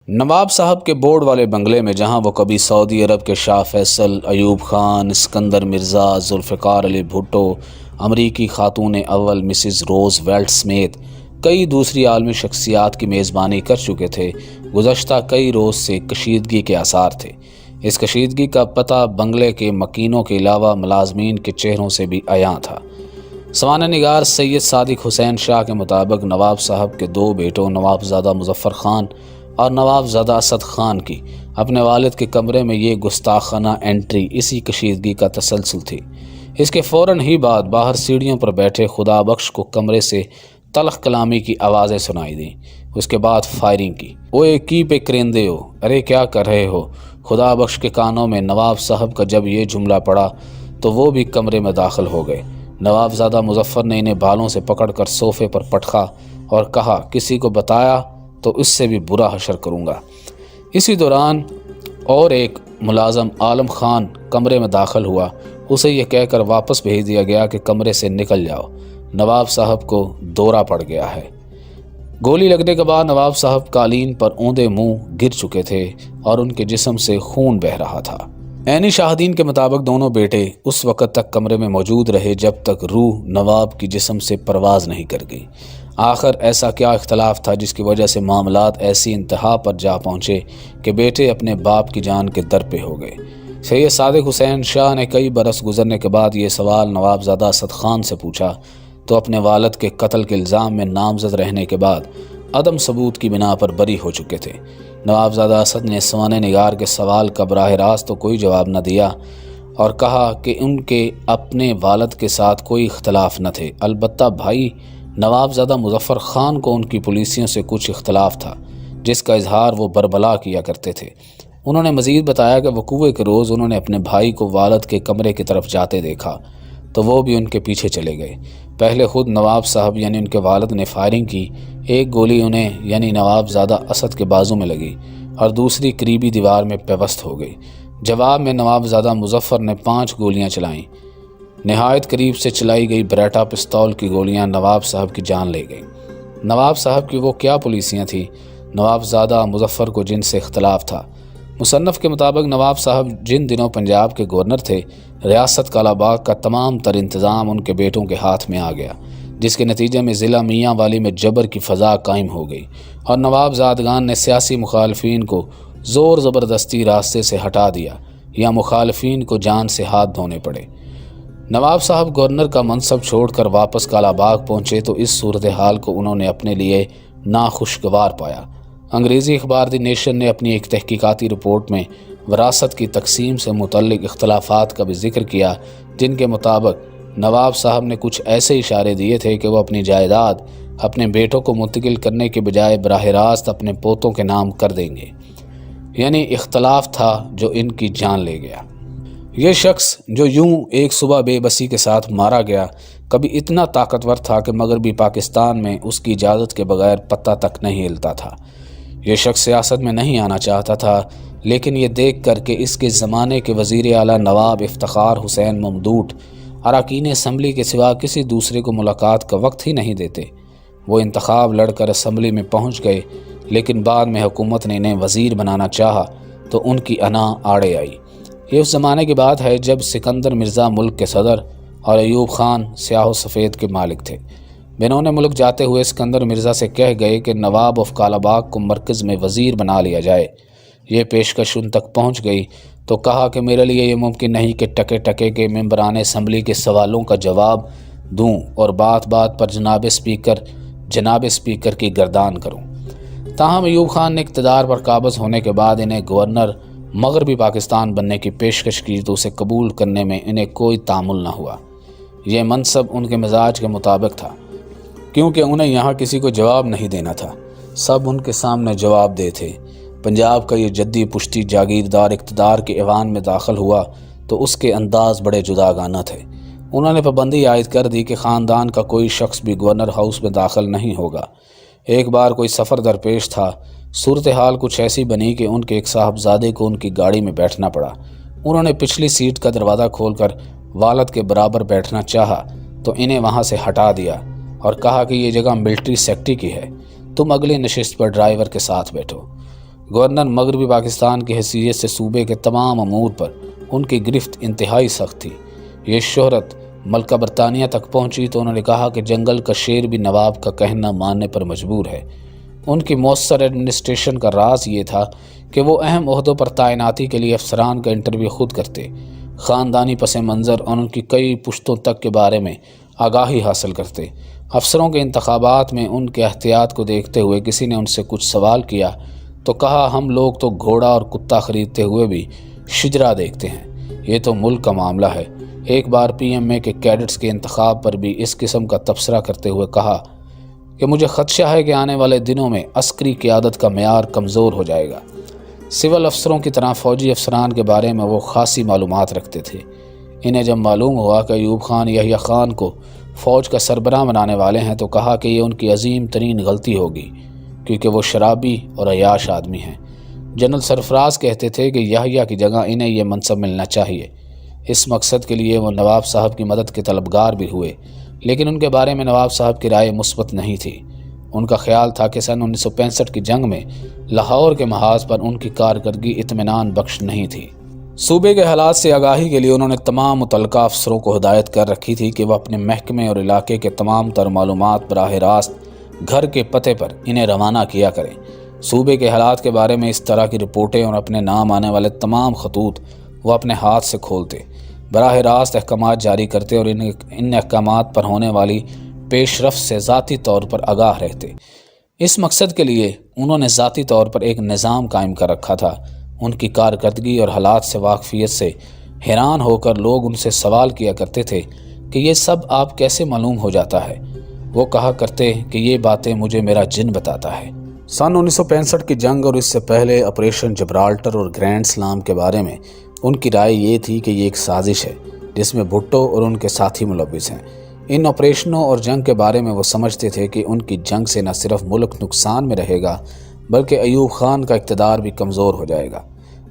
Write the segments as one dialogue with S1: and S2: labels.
S1: نواب صاحب کے بورڈ والے بنگلے میں، جہاں وہ کبھی سعودی عرب کے شاہ فیصل، ایوب خان، اسکندر مرزا، ذوالفقار علی بھٹو، امریکی خاتون اول مسز روز ویلٹ سمیت کئی دوسری عالمی شخصیات کی میزبانی کر چکے تھے، گزشتہ کئی روز سے کشیدگی کے آثار تھے۔ اس کشیدگی کا پتہ بنگلے کے مکینوں کے علاوہ ملازمین کے چہروں سے بھی عیاں تھا۔ سوانح نگار سید صادق حسین شاہ کے مطابق نواب صاحب کے دو بیٹوں نوابزادہ مظفر خان اور نوابزادہ اسد خان کی اپنے والد کے کمرے میں یہ گستاخانہ انٹری اسی کشیدگی کا تسلسل تھی۔ اس کے فوراً ہی بعد باہر سیڑھیوں پر بیٹھے خدا بخش کو کمرے سے تلخ کلامی کی آوازیں سنائی دیں۔ اس کے بعد فائرنگ کی۔ اوئے کی پہ کرندے ہو، ارے کیا کر رہے ہو؟ خدا بخش کے کانوں میں نواب صاحب کا جب یہ جملہ پڑا تو وہ بھی کمرے میں داخل ہو گئے۔ نوابزادہ مظفر نے انہیں بالوں سے پکڑ کر صوفے پر پٹخا اور کہا، کسی کو بتایا تو اس سے بھی برا حشر کروں گا۔ اسی دوران اور ایک ملازم عالم خان کمرے میں داخل ہوا۔ اسے یہ کہہ کر واپس بھیج دیا گیا کہ کمرے سے نکل جاؤ، نواب صاحب کو دورہ پڑ گیا ہے۔ گولی لگنے کے بعد نواب صاحب قالین پر اوندے منہ گر چکے تھے اور ان کے جسم سے خون بہہ رہا تھا۔ عینی شاہدین کے مطابق دونوں بیٹے اس وقت تک کمرے میں موجود رہے جب تک روح نواب کی جسم سے پرواز نہیں کر گئی۔ آخر ایسا کیا اختلاف تھا جس کی وجہ سے معاملات ایسی انتہا پر جا پہنچے کہ بیٹے اپنے باپ کی جان کے در پہ ہو گئے؟ سید صادق حسین شاہ نے کئی برس گزرنے کے بعد یہ سوال نوابزادہ اسد خان سے پوچھا تو اپنے والد کے قتل کے الزام میں نامزد رہنے کے بعد عدم ثبوت کی بنا پر بری ہو چکے تھے۔ نوابزادہ اسد نے سوانح نگار کے سوال کا براہ راست تو کوئی جواب نہ دیا اور کہا کہ ان کے اپنے والد کے ساتھ کوئی اختلاف نہ تھے، البتہ بھائی نوابزادہ مظفر خان کو ان کی پالیسیوں سے کچھ اختلاف تھا جس کا اظہار وہ بربلا کیا کرتے تھے۔ انہوں نے مزید بتایا کہ وقوع کے روز انہوں نے اپنے بھائی کو والد کے کمرے کی طرف جاتے دیکھا تو وہ بھی ان کے پیچھے چلے گئے۔ پہلے خود نواب صاحب یعنی ان کے والد نے فائرنگ کی۔ ایک گولی انہیں یعنی نوابزادہ اسد کے بازو میں لگی اور دوسری قریبی دیوار میں پیوست ہو گئی۔ جواب میں نوابزادہ مظفر نے 5 گولیاں چلائیں۔ نہایت قریب سے چلائی گئی بریٹا پستول کی گولیاں نواب صاحب کی جان لے گئیں۔ نواب صاحب کی وہ کیا پالیسیاں تھیں نوابزادہ مظفر کو جن سے اختلاف تھا؟ مصنف کے مطابق نواب صاحب جن دنوں پنجاب کے گورنر تھے، ریاست کالا باغ کا تمام تر انتظام ان کے بیٹوں کے ہاتھ میں آ گیا، جس کے نتیجے میں ضلع میاں والی میں جبر کی فضا قائم ہو گئی اور نواب زادگان نے سیاسی مخالفین کو زور زبردستی راستے سے ہٹا دیا یا مخالفین کو جان سے ہاتھ دھونے پڑے۔ نواب صاحب گورنر کا منصب چھوڑ کر واپس کالا باغ پہنچے تو اس صورتحال کو انہوں نے اپنے لیے ناخوشگوار پایا۔ انگریزی اخبار دی نیشن نے اپنی ایک تحقیقاتی رپورٹ میں وراثت کی تقسیم سے متعلق اختلافات کا بھی ذکر کیا، جن کے مطابق نواب صاحب نے کچھ ایسے اشارے دیے تھے کہ وہ اپنی جائیداد اپنے بیٹوں کو منتقل کرنے کے بجائے براہ راست اپنے پوتوں کے نام کر دیں گے، یعنی اختلاف تھا جو ان کی جان لے گیا۔ یہ شخص جو یوں ایک صبح بے بسی کے ساتھ مارا گیا، کبھی اتنا طاقتور تھا کہ مغربی پاکستان میں اس کی اجازت کے بغیر پتہ تک نہیں ہلتا تھا۔ یہ شخص سیاست میں نہیں آنا چاہتا تھا، لیکن یہ دیکھ کر کہ اس کے زمانے کے وزیر اعلیٰ نواب افتخار حسین ممدوٹ اراکین اسمبلی کے سوا کسی دوسرے کو ملاقات کا وقت ہی نہیں دیتے، وہ انتخاب لڑ کر اسمبلی میں پہنچ گئے، لیکن بعد میں حکومت نے انہیں وزیر بنانا چاہا تو ان کی انا آڑے آئی۔ یہ اس زمانے کی بات ہے جب سکندر مرزا ملک کے صدر اور ایوب خان سیاہ و سفید کے مالک تھے۔ بینون ملک جاتے ہوئے سکندر مرزا سے کہہ گئے کہ نواب آف کالا باغ کو مرکز میں وزیر بنا لیا جائے۔ یہ پیشکش ان تک پہنچ گئی تو کہا کہ میرے لیے یہ ممکن نہیں کہ ٹکے ٹکے کے ممبران اسمبلی کے سوالوں کا جواب دوں اور بات بات پر جناب اسپیکر کی گردان کروں۔ تاہم ایوب خان نے اقتدار پر قابض ہونے کے بعد انہیں گورنر مغربی پاکستان بننے کی پیشکش کی تو اسے قبول کرنے میں انہیں کوئی تعامل نہ ہوا۔ یہ منصب ان کے مزاج کے مطابق تھا، کیونکہ انہیں یہاں کسی کو جواب نہیں دینا تھا، سب ان کے سامنے جواب دے تھے۔ پنجاب کا یہ جدی پشتی جاگیردار اقتدار کے ایوان میں داخل ہوا تو اس کے انداز بڑے جداگانہ تھے۔ انہوں نے پابندی عائد کر دی کہ خاندان کا کوئی شخص بھی گورنر ہاؤس میں داخل نہیں ہوگا۔ ایک بار کوئی سفر درپیش تھا، صورتحال کچھ ایسی بنی کہ ان کے ایک صاحبزادے کو ان کی گاڑی میں بیٹھنا پڑا۔ انہوں نے پچھلی سیٹ کا دروازہ کھول کر والد کے برابر بیٹھنا چاہا تو انہیں وہاں سے ہٹا دیا اور کہا کہ یہ جگہ ملٹری سیکٹری کی ہے، تم اگلی نشست پر ڈرائیور کے ساتھ بیٹھو۔ گورنر مغربی پاکستان کی حیثیت سے صوبے کے تمام امور پر ان کی گرفت انتہائی سخت تھی۔ یہ شہرت ملکہ برطانیہ تک پہنچی تو انہوں نے کہا کہ جنگل کا شیر بھی نواب کا کہنا ماننے پر مجبور ہے۔ ان کی مؤثر ایڈمنسٹریشن کا راز یہ تھا کہ وہ اہم عہدوں پر تعیناتی کے لیے افسران کا انٹرویو خود کرتے، خاندانی پس منظر اور ان کی کئی پشتوں تک کے بارے میں آگاہی حاصل کرتے۔ افسروں کے انتخابات میں ان کے احتیاط کو دیکھتے ہوئے کسی نے ان سے کچھ سوال کیا تو کہا ہم لوگ تو گھوڑا اور کتا خریدتے ہوئے بھی شجرا دیکھتے ہیں، یہ تو ملک کا معاملہ ہے۔ ایک بار پی ایم اے کے کیڈٹس کے انتخاب پر بھی اس قسم کا تبصرہ کرتے ہوئے کہا کہ مجھے خدشہ ہے کہ آنے والے دنوں میں عسکری قیادت کا معیار کمزور ہو جائے گا۔ سول افسروں کی طرح فوجی افسران کے بارے میں وہ خاصی معلومات رکھتے تھے۔ انہیں جب معلوم ہوا کہ ایوب خان یحییٰ خان کو فوج کا سربراہ بنانے والے ہیں تو کہا کہ یہ ان کی عظیم ترین غلطی ہوگی کیونکہ وہ شرابی اور عیاش آدمی ہیں۔ جنرل سرفراز کہتے تھے کہ یحییٰ کی جگہ انہیں یہ منصب ملنا چاہیے۔ اس مقصد کے لیے وہ نواب صاحب کی مدد کے طلبگار بھی ہوئے، لیکن ان کے بارے میں نواب صاحب کی رائے مثبت نہیں تھی۔ ان کا خیال تھا کہ سن 1965 کی جنگ میں لاہور کے محاذ پر ان کی کارکردگی اطمینان بخش نہیں تھی۔ صوبے کے حالات سے آگاہی کے لیے انہوں نے تمام متعلقہ افسروں کو ہدایت کر رکھی تھی کہ وہ اپنے محکمے اور علاقے کے تمام تر معلومات براہ راست گھر کے پتے پر انہیں روانہ کیا کریں۔ صوبے کے حالات کے بارے میں اس طرح کی رپورٹیں اور اپنے نام آنے والے تمام خطوط وہ اپنے ہاتھ سے کھولتے، براہ راست احکامات جاری کرتے اور ان احکامات پر ہونے والی پیش رفت سے ذاتی طور پر آگاہ رہتے۔ اس مقصد کے لیے انہوں نے ذاتی طور پر ایک نظام قائم کر رکھا تھا۔ ان کی کارکردگی اور حالات سے واقفیت سے حیران ہو کر لوگ ان سے سوال کیا کرتے تھے کہ یہ سب آپ کیسے معلوم ہو جاتا ہے؟ وہ کہا کرتے کہ یہ باتیں مجھے میرا جن بتاتا ہے۔ سن 1965 کی جنگ اور اس سے پہلے آپریشن جبرالٹر اور گرینڈ سلام کے بارے میں ان کی رائے یہ تھی کہ یہ ایک سازش ہے جس میں بھٹو اور ان کے ساتھی ملوث ہیں۔ ان آپریشنوں اور جنگ کے بارے میں وہ سمجھتے تھے کہ ان کی جنگ سے نہ صرف ملک نقصان میں رہے گا بلکہ ایوب خان کا اقتدار بھی کمزور ہو جائے گا۔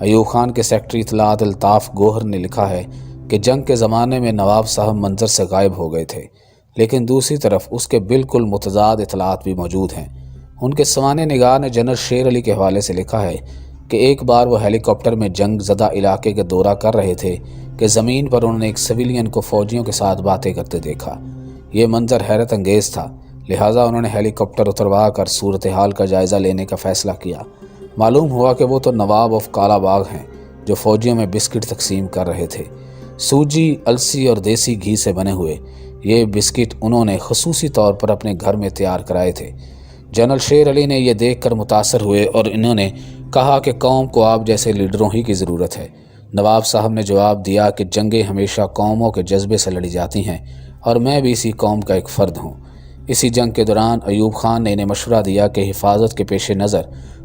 S1: ایوب خان کے سیکرٹری اطلاعات الطاف گوہر نے لکھا ہے کہ جنگ کے زمانے میں نواب صاحب منظر سے غائب ہو گئے تھے، لیکن دوسری طرف اس کے بالکل متضاد اطلاعات بھی موجود ہیں۔ ان کے سوانح نگار نے جنرل شیر علی کے حوالے سے لکھا ہے کہ ایک بار وہ ہیلی کاپٹر میں جنگ زدہ علاقے کا دورہ کر رہے تھے کہ زمین پر انہوں نے ایک سویلین کو فوجیوں کے ساتھ باتیں کرتے دیکھا۔ یہ منظر حیرت انگیز تھا، لہٰذا انہوں نے ہیلی کاپٹر اتروا کر صورتحال کا جائزہ لینے کا فیصلہ کیا۔ معلوم ہوا کہ وہ تو نواب آف کالا باغ ہیں جو فوجیوں میں بسکٹ تقسیم کر رہے تھے، سوجی، السی اور دیسی گھی سے بنے ہوئے۔ یہ بسکٹ انہوں نے خصوصی طور پر اپنے گھر میں تیار کرائے تھے۔ جنرل شیر علی نے یہ دیکھ کر متاثر ہوئے اور انہوں نے کہا کہ قوم کو آپ جیسے لیڈروں ہی کی ضرورت ہے۔ نواب صاحب نے جواب دیا کہ جنگیں ہمیشہ قوموں کے جذبے سے لڑی جاتی ہیں اور میں بھی اسی قوم کا ایک فرد ہوں۔ اسی جنگ کے دوران ایوب خان نے انہیں مشورہ دیا کہ حفاظت کے پیش نظر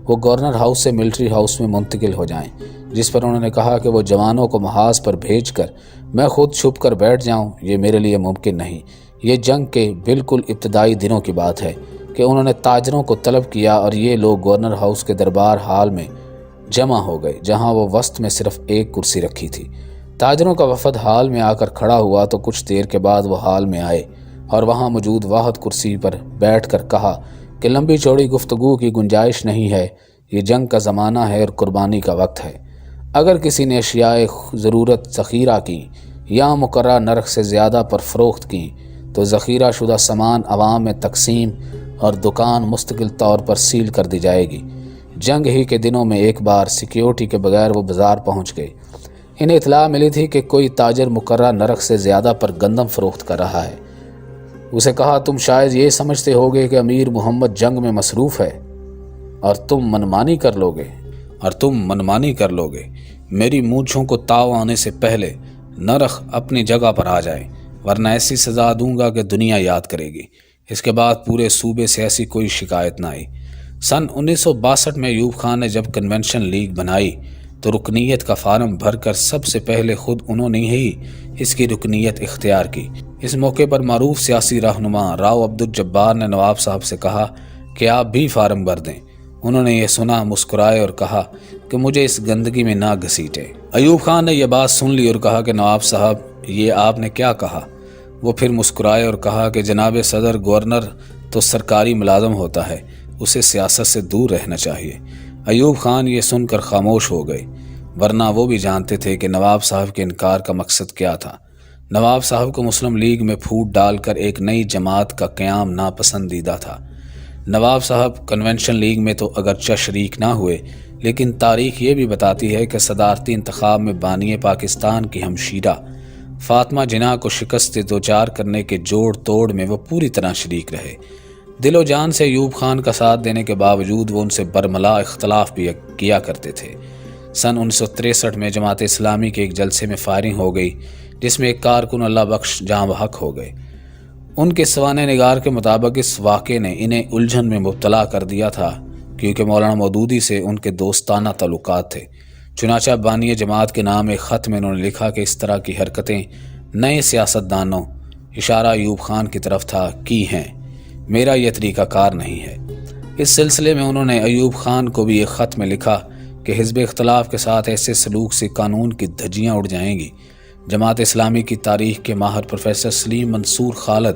S1: وہ گورنر ہاؤس سے ملٹری ہاؤس میں منتقل ہو جائیں، جس پر انہوں نے کہا کہ وہ جوانوں کو محاذ پر بھیج کر میں خود چھپ کر بیٹھ جاؤں، یہ میرے لیے ممکن نہیں۔ یہ جنگ کے بالکل ابتدائی دنوں کی بات ہے کہ انہوں نے تاجروں کو طلب کیا اور یہ لوگ گورنر ہاؤس کے دربار ہال میں جمع ہو گئے جہاں وہ وسط میں صرف ایک کرسی رکھی تھی۔ تاجروں کا وفد ہال میں آ کر کھڑا ہوا تو کچھ دیر کے بعد وہ ہال میں آئے اور وہاں موجود واحد کرسی پر بیٹھ کر کہا کہ لمبی چوڑی گفتگو کی گنجائش نہیں ہے، یہ جنگ کا زمانہ ہے اور قربانی کا وقت ہے۔ اگر کسی نے اشیاء ضرورت ذخیرہ کی یا مقررہ نرخ سے زیادہ پر فروخت کی تو ذخیرہ شدہ سامان عوام میں تقسیم اور دکان مستقل طور پر سیل کر دی جائے گی۔ جنگ ہی کے دنوں میں ایک بار سیکیورٹی کے بغیر وہ بازار پہنچ گئے۔ انہیں اطلاع ملی تھی کہ کوئی تاجر مقررہ نرخ سے زیادہ پر گندم فروخت کر رہا ہے۔ اسے کہا تم شاید یہ سمجھتے ہوگے کہ امیر محمد جنگ میں مصروف ہے اور تم منمانی کر لوگے۔ میری مونچھوں کو تاؤ آنے سے پہلے نرخ اپنی جگہ پر آ جائے، ورنہ ایسی سزا دوں گا کہ دنیا یاد کرے گی۔ اس کے بعد پورے صوبے سے ایسی کوئی شکایت نہ آئی۔ سن 1962 میں ایوب خان نے جب کنونشن لیگ بنائی تو رکنیت کا فارم بھر کر سب سے پہلے خود انہوں نے ہی اس کی رکنیت اختیار کی۔ اس موقع پر معروف سیاسی رہنما راؤ عبدالجبار نے نواب صاحب سے کہا کہ آپ بھی فارم بھر دیں۔ انہوں نے یہ سنا، مسکرائے اور کہا کہ مجھے اس گندگی میں نہ گھسیٹے۔ ایوب خان نے یہ بات سن لی اور کہا کہ نواب صاحب یہ آپ نے کیا کہا؟ وہ پھر مسکرائے اور کہا کہ جناب صدر، گورنر تو سرکاری ملازم ہوتا ہے، اسے سیاست سے دور رہنا چاہیے۔ ایوب خان یہ سن کر خاموش ہو گئے، ورنہ وہ بھی جانتے تھے کہ نواب صاحب کے انکار کا مقصد کیا تھا۔ نواب صاحب کو مسلم لیگ میں پھوٹ ڈال کر ایک نئی جماعت کا قیام ناپسندیدہ تھا۔ نواب صاحب کنونشن لیگ میں تو اگرچہ شریک نہ ہوئے، لیکن تاریخ یہ بھی بتاتی ہے کہ صدارتی انتخاب میں بانی پاکستان کی ہمشیرہ فاطمہ جناح کو شکست دوچار کرنے کے جوڑ توڑ میں وہ پوری طرح شریک رہے۔ دل و جان سے ایوب خان کا ساتھ دینے کے باوجود وہ ان سے برملا اختلاف بھی کیا کرتے تھے۔ سن 1963 میں جماعت اسلامی کے ایک جلسے میں فائرنگ ہو گئی، جس میں ایک کارکن اللہ بخش جاں بحق ہو گئے۔ ان کے سوانح نگار کے مطابق اس واقعے نے انہیں الجھن میں مبتلا کر دیا تھا، کیونکہ مولانا مودودی سے ان کے دوستانہ تعلقات تھے۔ چنانچہ بانی جماعت کے نام ایک خط میں انہوں نے لکھا کہ اس طرح کی حرکتیں نئے سیاستدانوں، اشارہ ایوب خان کی طرف تھا، کی ہیں، میرا یہ طریقہ کار نہیں ہے۔ اس سلسلے میں انہوں نے ایوب خان کو بھی ایک خط میں لکھا کہ حزب اختلاف کے ساتھ ایسے سلوک سے قانون کی دھجیاں اڑ جائیں گی۔ جماعت اسلامی کی تاریخ کے ماہر پروفیسر سلیم منصور خالد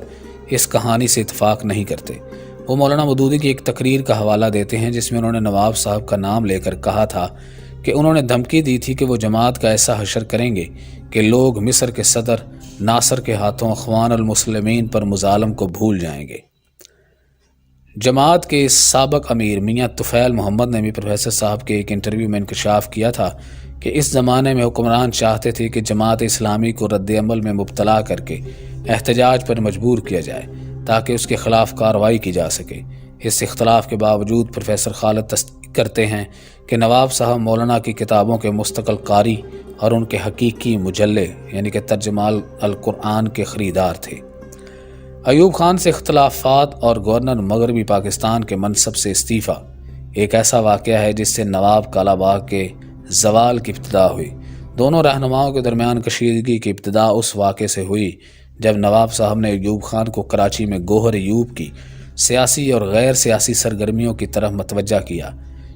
S1: اس کہانی سے اتفاق نہیں کرتے۔ وہ مولانا مودودی کی ایک تقریر کا حوالہ دیتے ہیں جس میں انہوں نے نواب صاحب کا نام لے کر کہا تھا کہ انہوں نے دھمکی دی تھی کہ وہ جماعت کا ایسا حشر کریں گے کہ لوگ مصر کے صدر ناصر کے ہاتھوں اخوان المسلمین پر مظالم کو بھول جائیں گے۔ جماعت کے سابق امیر میاں طفیل محمد نے بھی پروفیسر صاحب کے ایک انٹرویو میں انکشاف کیا تھا کہ اس زمانے میں حکمران چاہتے تھے کہ جماعت اسلامی کو رد عمل میں مبتلا کر کے احتجاج پر مجبور کیا جائے تاکہ اس کے خلاف کارروائی کی جا سکے۔ اس اختلاف کے باوجود پروفیسر خالد تصدیق کرتے ہیں کہ نواب صاحب مولانا کی کتابوں کے مستقل قاری اور ان کے حقیقی مجلے یعنی کہ ترجمہ القرآن کے خریدار تھے۔ ایوب خان سے اختلافات اور گورنر مغربی پاکستان کے منصب سے استعفیٰ ایک ایسا واقعہ ہے جس سے نواب کالا باغ کے زوال کی ابتدا ہوئی۔ دونوں رہنماؤں کے درمیان کشیدگی کی ابتدا اس واقعے سے ہوئی جب نواب صاحب نے ایوب خان کو کراچی میں گوہر ایوب کی سیاسی اور غیر سیاسی سرگرمیوں کی طرف متوجہ کیا،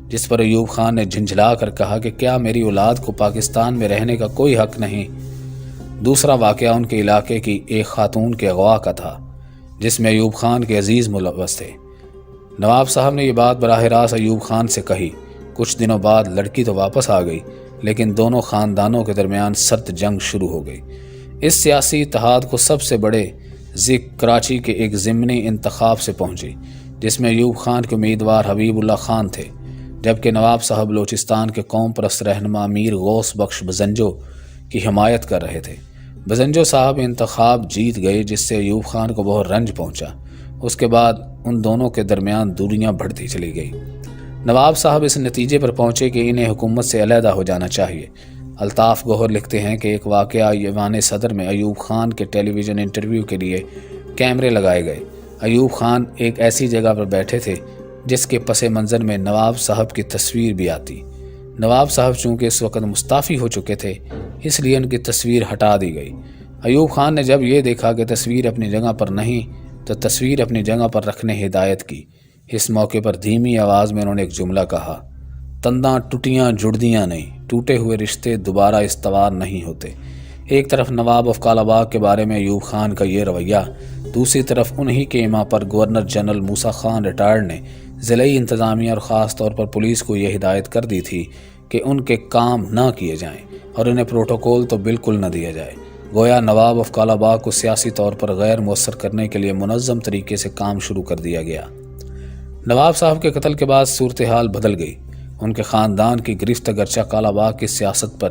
S1: جس پر ایوب خان نے جھنجھلا کر کہا کہ کیا میری اولاد کو پاکستان میں رہنے کا کوئی حق نہیں؟ دوسرا واقعہ ان کے علاقے کی ایک خاتون کے اغوا کا تھا جس میں ایوب خان کے عزیز ملوث تھے۔ نواب صاحب نے یہ بات براہ راست ایوب خان سے کہی۔ کچھ دنوں بعد لڑکی تو واپس آ گئی، لیکن دونوں خاندانوں کے درمیان سرد جنگ شروع ہو گئی۔ اس سیاسی اتحاد کو سب سے بڑے ذکر کراچی کے ایک ضمنی انتخاب سے پہنچی، جس میں ایوب خان کے امیدوار حبیب اللہ خان تھے، جبکہ نواب صاحب بلوچستان کے قوم پرست رہنما میر غوث بخش بزنجو کی حمایت کر رہے تھے۔ بزنجو صاحب انتخاب جیت گئے، جس سے ایوب خان کو بہت رنج پہنچا۔ اس کے بعد ان دونوں کے درمیان دوریاں بڑھتی چلی گئی۔ نواب صاحب اس نتیجے پر پہنچے کہ انہیں حکومت سے علیحدہ ہو جانا چاہیے۔ الطاف گوہر لکھتے ہیں کہ ایک واقعہ ایوان صدر میں ایوب خان کے ٹیلی ویژن انٹرویو کے لیے کیمرے لگائے گئے۔ ایوب خان ایک ایسی جگہ پر بیٹھے تھے جس کے پس منظر میں نواب صاحب کی تصویر بھی آتی۔ نواب صاحب چونکہ اس وقت مستعفی ہو چکے تھے، اس لیے ان کی تصویر ہٹا دی گئی۔ ایوب خان نے جب یہ دیکھا کہ تصویر اپنی جگہ پر نہیں تو تصویر اپنی جگہ پر رکھنے ہدایت کی۔ اس موقع پر دھیمی آواز میں انہوں نے ایک جملہ کہا، تنداں ٹوٹیاں جڑدیاں نہیں، ٹوٹے ہوئے رشتے دوبارہ استوار نہیں ہوتے۔ ایک طرف نواب آف کالا باغ کے بارے میں ایوب خان کا یہ رویہ، دوسری طرف انہی کے اماں پر گورنر جنرل موسیٰ خان ریٹائرڈ نے ضلعی انتظامیہ اور خاص طور پر پولیس کو یہ ہدایت کر دی تھی کہ ان کے کام نہ کیے جائیں اور انہیں پروٹوکول تو بالکل نہ دیا جائے۔ گویا نواب آف کالا باغ کو سیاسی طور پر غیر مؤثر کرنے کے لیے منظم طریقے سے کام شروع کر دیا گیا۔ نواب صاحب کے قتل کے بعد صورتحال بدل گئی۔ ان کے خاندان کی گرفت اگرچہ کالا باغ کی سیاست پر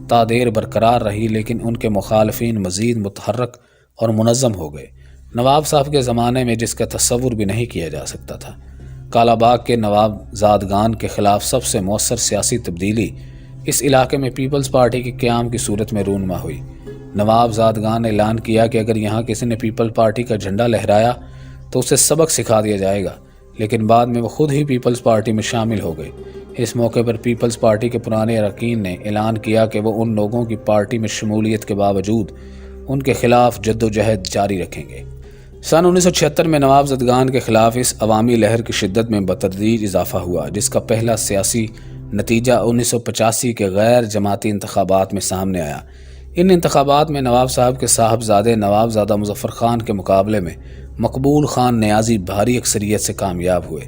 S1: تا دیر برقرار رہی، لیکن ان کے مخالفین مزید متحرک اور منظم ہو گئے۔ نواب صاحب کے زمانے میں جس کا تصور بھی نہیں کیا جا سکتا تھا۔ کالا باغ کے نواب زادگان کے خلاف سب سے مؤثر سیاسی تبدیلی اس علاقے میں پیپلز پارٹی کے قیام کی صورت میں رونما ہوئی۔ نواب زادگان نے اعلان کیا کہ اگر یہاں کسی نے پیپل پارٹی کا جھنڈا لہرایا تو اسے سبق سکھا دیا جائے گا، لیکن بعد میں وہ خود ہی پیپلز پارٹی میں شامل ہو گئے۔ اس موقع پر پیپلز پارٹی کے پرانے اراکین نے اعلان کیا کہ وہ ان لوگوں کی پارٹی میں شمولیت کے باوجود ان کے خلاف جد و جہد جاری رکھیں گے۔ سن 1976 میں نواب زادگان کے خلاف اس عوامی لہر کی شدت میں بتدریج اضافہ ہوا، جس کا پہلا سیاسی نتیجہ 1985 کے غیر جماعتی انتخابات میں سامنے آیا۔ ان انتخابات میں نواب صاحب کے صاحبزادے نواب زادہ مظفر خان کے مقابلے میں مقبول خان نیازی بھاری اکثریت سے کامیاب ہوئے۔